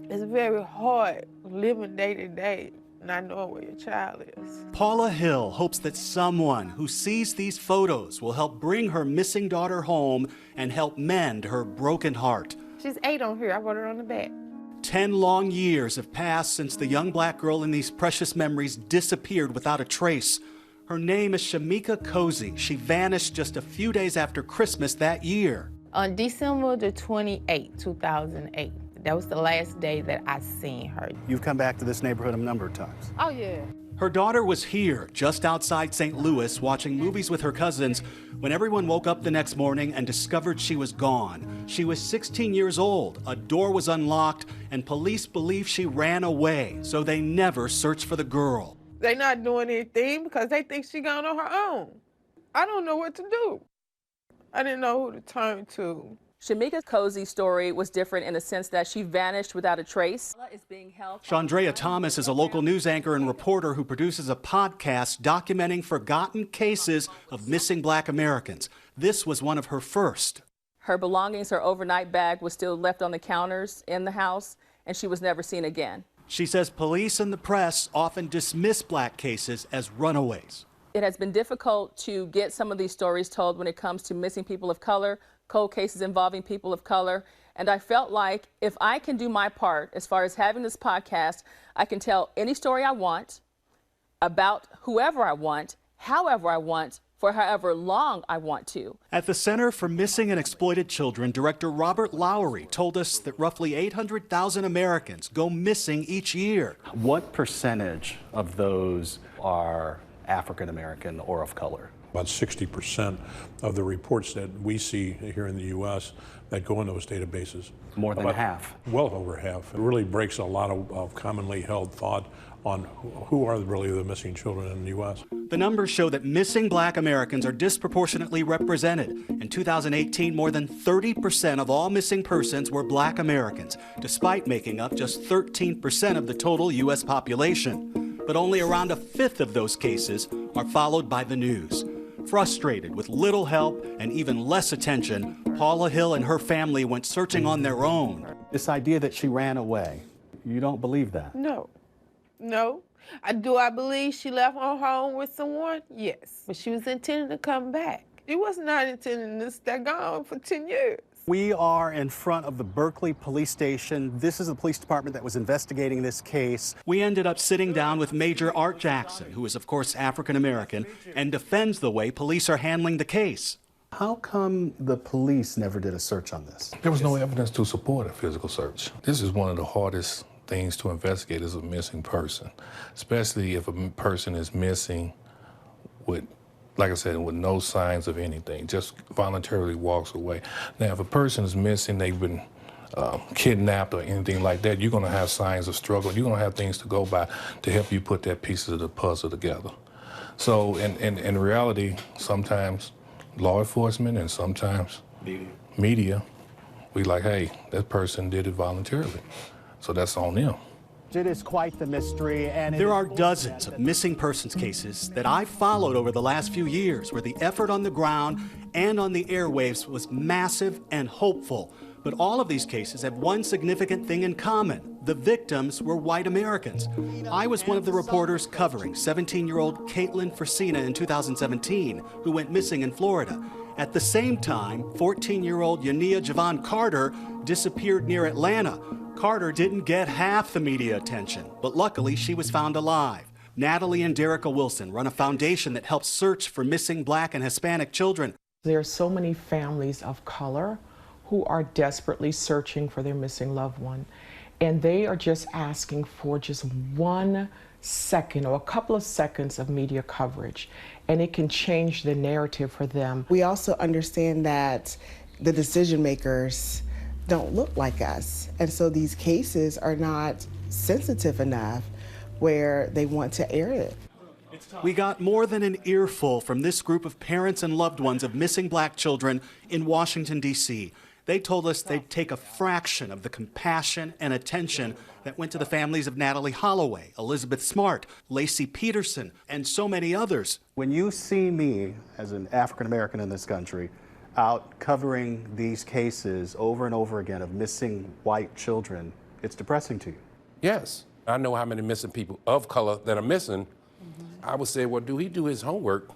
It's very hard living day to day, not knowing where your child is. Paula Hill hopes that someone who sees these photos will help bring her missing daughter home and help mend her broken heart. She's 8 on here. I wrote her on the back. 10 long years have passed since the young black girl in these precious memories disappeared without a trace. Her name is Shemika Cozy. She vanished just a few days after Christmas that year. On December the 28th, 2008, that was the last day that I seen her. You've come back to this neighborhood a number of times. Oh, yeah. Her daughter was here, just outside St. Louis, watching movies with her cousins when everyone woke up the next morning and discovered she was gone. She was 16 years old, a door was unlocked, and police believe she ran away, so they never searched for the girl. They're not doing anything because they think she gone on her own. I don't know what to do. I didn't know who to turn to. Shamika Cozy's story was different in the sense that she vanished without a trace. Chandrea Thomas is a local news anchor and reporter who produces a podcast documenting forgotten cases of missing black Americans. This was one of her first. Her belongings, her overnight bag was still left on the counters in the house, and she was never seen again. She says police and the press often dismiss black cases as runaways. It has been difficult to get some of these stories told when it comes to missing people of color, cold cases involving people of color. And I felt like if I can do my part as far as having this podcast, I can tell any story I want about whoever I want, however I want, for however long I want to. At the Center for Missing and Exploited Children, Director Robert Lowery told us that roughly 800,000 Americans go missing each year. What percentage of those are African American or of color? About 60% of the reports that we see here in the U.S. that go in those databases. More than half. Well over half. It really breaks a lot of commonly held thought on who are really the missing children in the U.S. The numbers show that missing black Americans are disproportionately represented. In 2018, more than 30% of all missing persons were black Americans, despite making up just 13% of the total U.S. population. But only around a fifth of those cases are followed by the news. Frustrated with little help and even less attention, Paula Hill and her family went searching on their own. This idea that she ran away, you don't believe that? No. No. Do I believe she left her home with someone? Yes. But she was intending to come back. She was not intending to stay gone for 10 years. We are in front of the Berkeley Police Station. This is the police department that was investigating this case. We ended up sitting down with Major Art Jackson, who is, of course, African American, and defends the way police are handling the case. How come the police never did a search on this? There was no evidence to support a physical search. This is one of the hardest things to investigate as a missing person, especially if a person is missing with, like I said, with no signs of anything, just voluntarily walks away. Now, if a person is missing, they've been kidnapped or anything like that, you're gonna have signs of struggle. You're gonna have things to go by to help you put that pieces of the puzzle together. So in reality, sometimes law enforcement and sometimes media, we like, hey, that person did it voluntarily. So that's on them. It is quite the mystery, and there are dozens of missing persons cases that I've followed over the last few years where the effort on the ground and on the airwaves was massive and hopeful. But all of these cases have one significant thing in common. The victims were white Americans. I was one of the reporters covering 17-year-old Caitlin Fresina in 2017, who went missing in Florida. At the same time, 14-year-old Yania Javon Carter disappeared near Atlanta. Carter didn't get half the media attention, but luckily she was found alive. Natalie and Derica Wilson run a foundation that helps search for missing black and Hispanic children. There are so many families of color who are desperately searching for their missing loved one, and they are just asking for just 1 second or a couple of seconds of media coverage, and it can change the narrative for them. We also understand that the decision makers don't look like us, and so these cases are not sensitive enough where they want to air it. We got more than an earful from this group of parents and loved ones of missing black children in Washington, D.C. They told us they'd take a fraction of the compassion and attention that went to the families of Natalie Holloway, Elizabeth Smart, Lacey Peterson, and so many others. When you see me as an African American in this country out covering these cases over and over again of missing white children, It's depressing to you. Yes. I know how many missing people of color that are missing. I would say, well, do he do his homework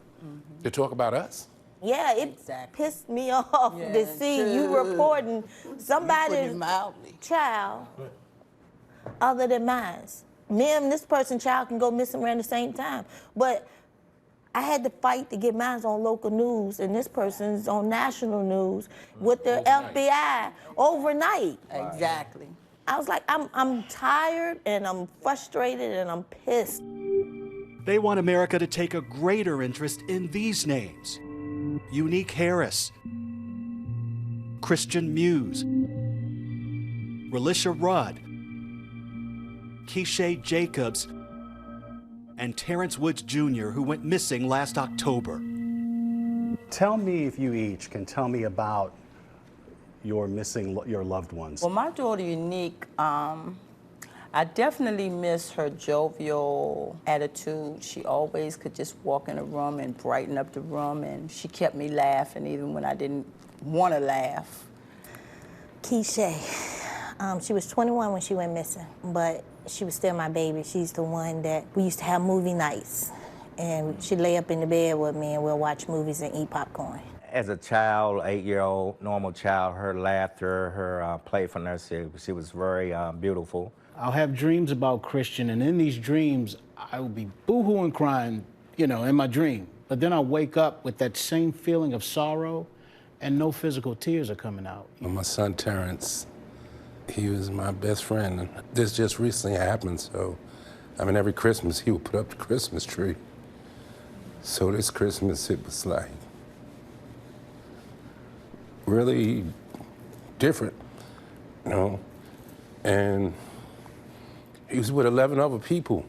to talk about us? Yeah, it pissed me off to see you reporting somebody's child other than mine. Me and this person's child can go missing around the same time. But I had to fight to get mine on local news, and this person's on national news with the FBI overnight. Exactly. I was like, I'm tired, and I'm frustrated, and I'm pissed. They want America to take a greater interest in these names. Unique Harris, Christian Muse, Relisha Rudd, Keisha Jacobs, and Terrence Woods Jr., who went missing last October. Tell me, if you each can tell me about your loved ones. Well, my daughter, Unique, I definitely miss her jovial attitude. She always could just walk in a room and brighten up the room, and she kept me laughing even when I didn't want to laugh. Keisha, she was 21 when she went missing, but she was still my baby. She's the one that we used to have movie nights, and she'd lay up in the bed with me and we'll watch movies and eat popcorn. As a child, 8-year-old, normal child, her laughter, her playfulness, she was very beautiful. I'll have dreams about Christian, and in these dreams, I will be boo-hooing crying, you know, in my dream. But then I wake up with that same feeling of sorrow, and no physical tears are coming out. My son, Terrence, he was my best friend. And this just recently happened, so, I mean, every Christmas, he would put up the Christmas tree. So this Christmas, it was like really different, you know, and he was with 11 other people,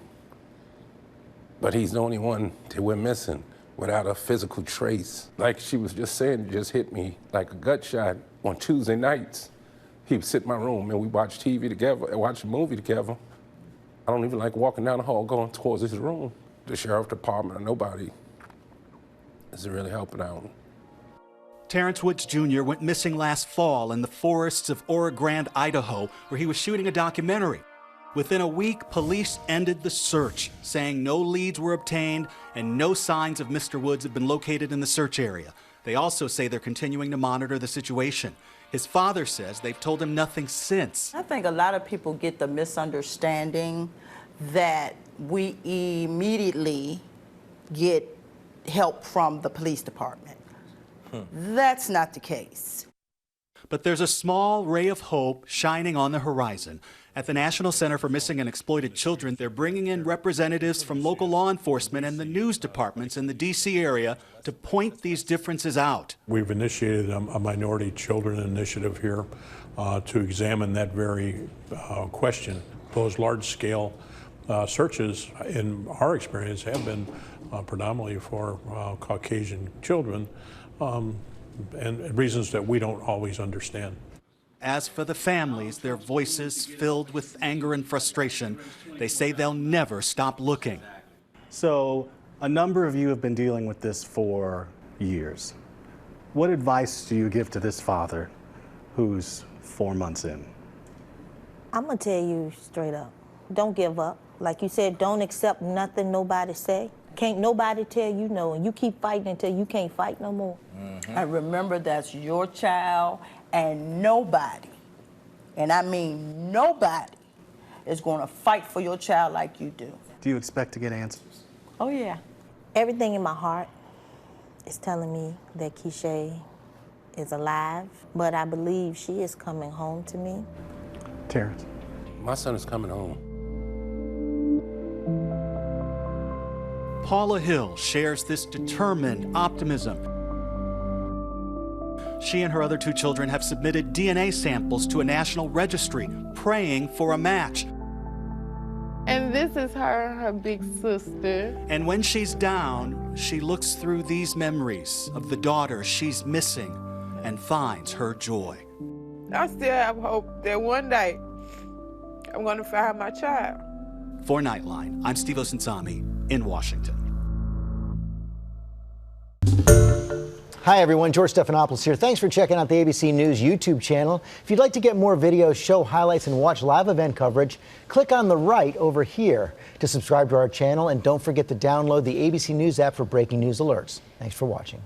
but he's the only one that went missing without a physical trace. Like she was just saying, it just hit me like a gut shot. On Tuesday nights, he would sit in my room and we watch TV together, watch a movie together. I don't even like walking down the hall going towards his room. The sheriff department or nobody is really helping out. Terrence Woods Jr. went missing last fall in the forests of Oro Grande, Idaho, where he was shooting a documentary. Within a week, police ended the search, saying no leads were obtained and no signs of Mr. Woods have been located in the search area. They also say they're continuing to monitor the situation. His father says they've told him nothing since. I think a lot of people get the misunderstanding that we immediately get help from the police department. That's not the case. But there's a small ray of hope shining on the horizon. At the National Center for Missing and Exploited Children, they're bringing in representatives from local law enforcement and the news departments in the D.C. area to point these differences out. We've initiated a minority children initiative here to examine that very question. Those large-scale searches, in our experience, have been predominantly for Caucasian children, and reasons that we don't always understand. As for the families, their voices filled with anger and frustration, they say they'll never stop looking. So, a number of you have been dealing with this for years. What advice do you give to this father who's 4 months in? I'm gonna tell you straight up, don't give up. Like you said, don't accept nothing nobody say. Can't nobody tell you no, and you keep fighting until you can't fight no more. And remember, that's your child, and nobody, and I mean nobody, is going to fight for your child like you do. Do you expect to get answers? Oh, yeah. Everything in my heart is telling me that Keisha is alive, but I believe she is coming home to me. Terrence? My son is coming home. Paula Hill shares this determined optimism. She and her other 2 children have submitted DNA samples to a national registry, praying for a match. And this is her big sister. And when she's down, she looks through these memories of the daughter she's missing and finds her joy. I still have hope that one day I'm gonna find my child. For Nightline, I'm Steve Osunsami in Washington. Hi, everyone. George Stephanopoulos here. Thanks for checking out the ABC News YouTube channel. If you'd like to get more videos, show highlights, and watch live event coverage, click on the right over here to subscribe to our channel. And don't forget to download the ABC News app for breaking news alerts. Thanks for watching.